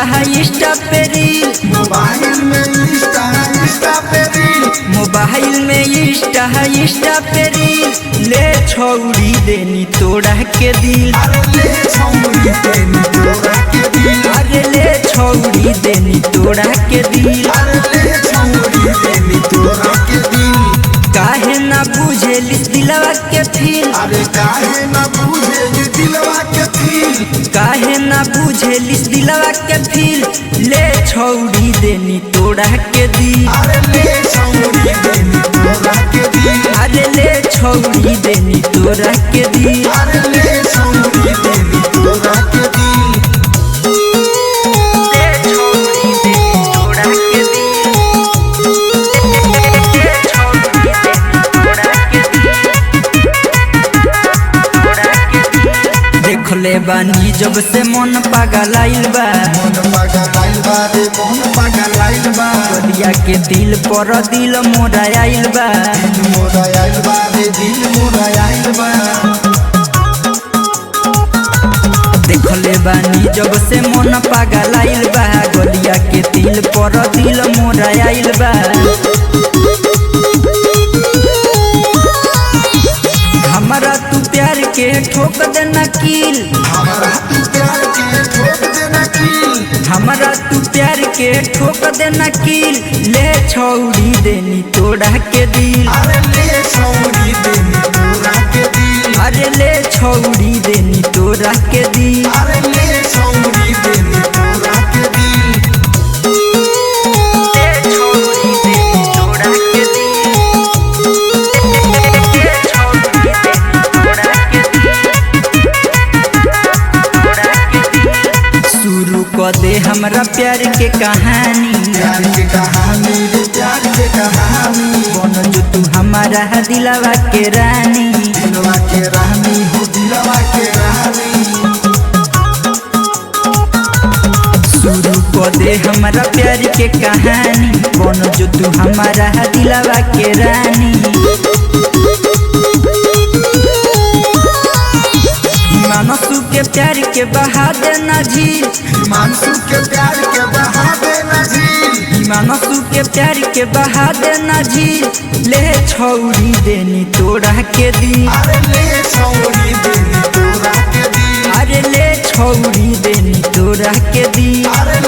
Insta पे reel, mobile में Insta पे reel, mobile में Insta पे reel. ले छौड़ी देनी तोड़ा के दिल, अरे ले छौड़ी देनी तोड़ा के दिल, अरे ले छौड़ी देनी तोड़ा के दिल। अरे ले छौड़ी देनी तोड़ा के दिल। काहे ना बुझेलिस दिलवा के फील, अरे काहे ना बुझे दिलवा के फील, काहे ना बुझेलिस दिलवा के फील। ले छौड़ी देनी तोड़ा के दिल, अरे ले छौड़ी देनी तोड़ा के दिल, अरे ले छौड़ी देनी तोड़ा के दिल। अरे ले छौड़ी देनी तोड़ा के दिल। ले छौड़ी देनी तोड़ा के दिल, ले छौड़ी देनी तोड़ा के दिल, तोड़ा के दिल। देख ले बानी जब से मन पागल आइल बा, मन पागल आइल बा रे मन पागल आइल बा, गलिया के दिल पर दिल मोरा आइल बा। दिल मोरा आइल बा रे दिल मोरा आइल बा। देख ले बानी जब से मन पागल आइल बा, गलिया के दिल पर दिल मोरा आइल बा। हमारा तू प्यार के ठोक देना कील, हमारा तू प्यार के ठोक देना कील, हमारा तू प्यार के ठोक देना कील। ले छौड़ी देनी तोड़ा के दिल, अरे ले छौड़ी देनी तोड़ा के दिल, अरे ले छौड़ी देनी तोड़ा के दिल। अरे ले छौड़ी देनी तोड़ा के दिल। ले छौड़ी देनी तोड़ा के दिल, ले छौड़ी देनी तोड़ा के दिल, तोड़ा के दिल। शुरू कर दे हमरा प्यार के कहानी, प्यार के कहानी रे प्यार के कहानी, बन जो तू हमारा दिलवा के रानी। दिलवा के रानी हो दिलवा के रानी। शुरू कर दे हमारा प्यार के कहानी, बन जो तू हमारा दिलवा के रानी। मानसू के प्यार के बहा देना झील, हिमांशु के प्यार के बहा देना झील, मानसू के प्यार के बहा देना झील। ले छौड़ी देनी तोड़ा के दिल, अरे ले छौड़ी देनी तोड़ा के दिल, अरे ले छौड़ी देनी तोड़ा के दिल। अरे